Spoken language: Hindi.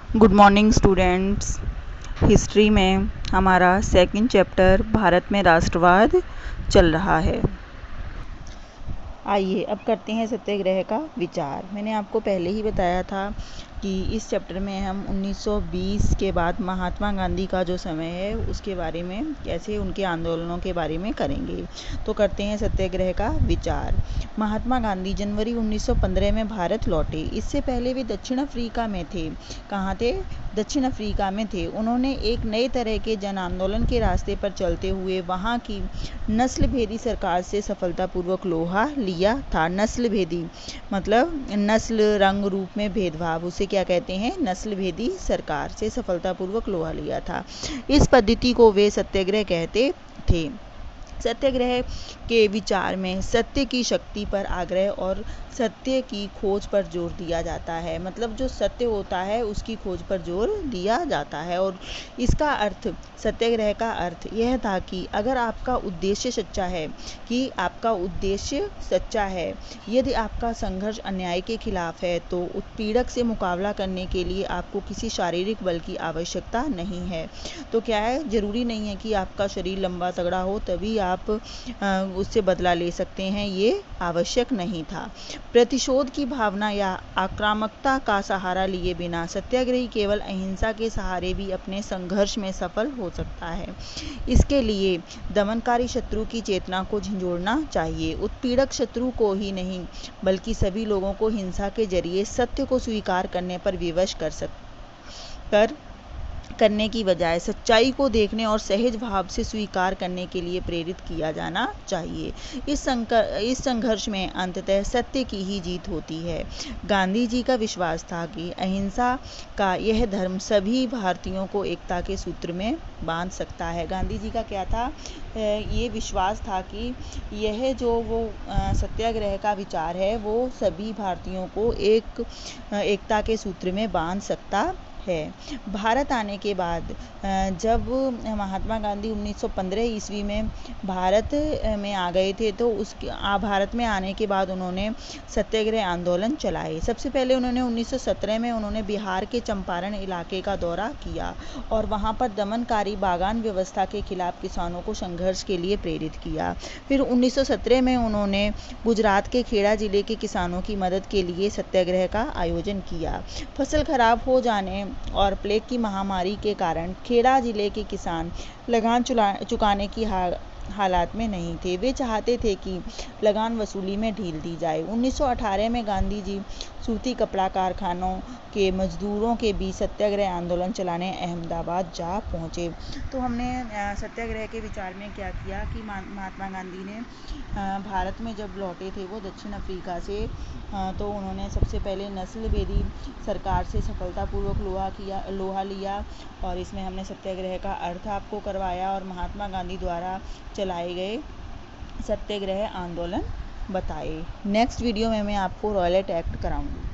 Good morning students. हिस्ट्री में हमारा सेकंड चैप्टर भारत में राष्ट्रवाद चल रहा है। आइए अब करते हैं सत्याग्रह का विचार। मैंने आपको पहले ही बताया था कि इस चैप्टर में हम 1920 के बाद महात्मा गांधी का जो समय है उसके बारे में, कैसे उनके आंदोलनों के बारे में करेंगे। तो करते हैं सत्याग्रह का विचार। महात्मा गांधी जनवरी 1915 में भारत लौटे। इससे पहले वे दक्षिण अफ्रीका में थे। कहाँ थे? दक्षिण अफ्रीका में थे। उन्होंने एक नए तरह के जन आंदोलन के रास्ते पर चलते हुए वहाँ की नस्ल भेदी सरकार से सफलतापूर्वक लोहा लिया था। नस्ल भेदी मतलब नस्ल, रंग, रूप में भेदभाव, उसे क्या कहते हैं? नस्ल भेदी सरकार से सफलतापूर्वक लोहा लिया था। इस पद्धति को वे सत्याग्रह कहते थे। सत्याग्रह के विचार में सत्य की शक्ति पर आग्रह और सत्य की खोज पर जोर दिया जाता है। मतलब जो सत्य होता है उसकी खोज पर जोर दिया जाता है। और इसका अर्थ, सत्याग्रह का अर्थ यह था कि अगर आपका उद्देश्य सच्चा है, यदि आपका संघर्ष अन्याय के खिलाफ है, तो उत्पीड़क से मुकाबला करने के लिए आपको किसी शारीरिक बल की आवश्यकता नहीं है। तो क्या है? जरूरी नहीं है कि आपका शरीर लंबा तगड़ा हो तभी आप उससे बदला ले सकते हैं, ये आवश्यक नहीं था। प्रतिशोध की भावना या आक्रामकता का सहारा लिए बिना सत्याग्रही केवल अहिंसा के सहारे भी अपने संघर्ष में सफल हो सकता है। इसके लिए दमनकारी शत्रु की चेतना को झंझोड़ना चाहिए। उत्पीड़क शत्रु को ही नहीं बल्कि सभी लोगों को हिंसा के जरिए सत्य को स्वीकार करने पर विवश करने की बजाय सच्चाई को देखने और सहज भाव से स्वीकार करने के लिए प्रेरित किया जाना चाहिए। इस संघर्ष में अंततः सत्य की ही जीत होती है। गांधी जी का विश्वास था कि अहिंसा का यह धर्म सभी भारतीयों को एकता के सूत्र में बांध सकता है। गांधी जी का क्या था? ये विश्वास था कि यह जो वो सत्याग्रह का विचार है वो सभी भारतीयों को एकता के सूत्र में बांध सकता है। भारत आने के बाद जब महात्मा गांधी 1915 ईस्वी में भारत में आ गए थे, तो भारत में आने के बाद उन्होंने सत्याग्रह आंदोलन चलाए। सबसे पहले उन्होंने 1917 में उन्होंने बिहार के चंपारण इलाके का दौरा किया और वहाँ पर दमनकारी बागान व्यवस्था के खिलाफ किसानों को संघर्ष के लिए प्रेरित किया। फिर 1917 में उन्होंने गुजरात के खेड़ा जिले के किसानों की मदद के लिए सत्याग्रह का आयोजन किया। फसल खराब हो जाने और प्लेग की महामारी के कारण खेड़ा जिले के किसान लगान चुकाने की हालात में नहीं थे। वे चाहते थे कि लगान वसूली में ढील दी जाए। 1918 में गांधी जी सूती कपड़ा कारखानों के मजदूरों के बीच सत्याग्रह आंदोलन चलाने अहमदाबाद जा पहुंचे। तो हमने सत्याग्रह के विचार में क्या किया कि महात्मा गांधी ने भारत में जब लौटे थे वो दक्षिण अफ्रीका से, तो उन्होंने सबसे पहले नस्ल भेदी सरकार से सफलतापूर्वक लोहा लिया और इसमें हमने सत्याग्रह का अर्थ आपको करवाया और महात्मा गांधी द्वारा चलाए गए सत्याग्रह आंदोलन बताए। नेक्स्ट वीडियो में मैं आपको रॉयलेट एक्ट कराऊंगी।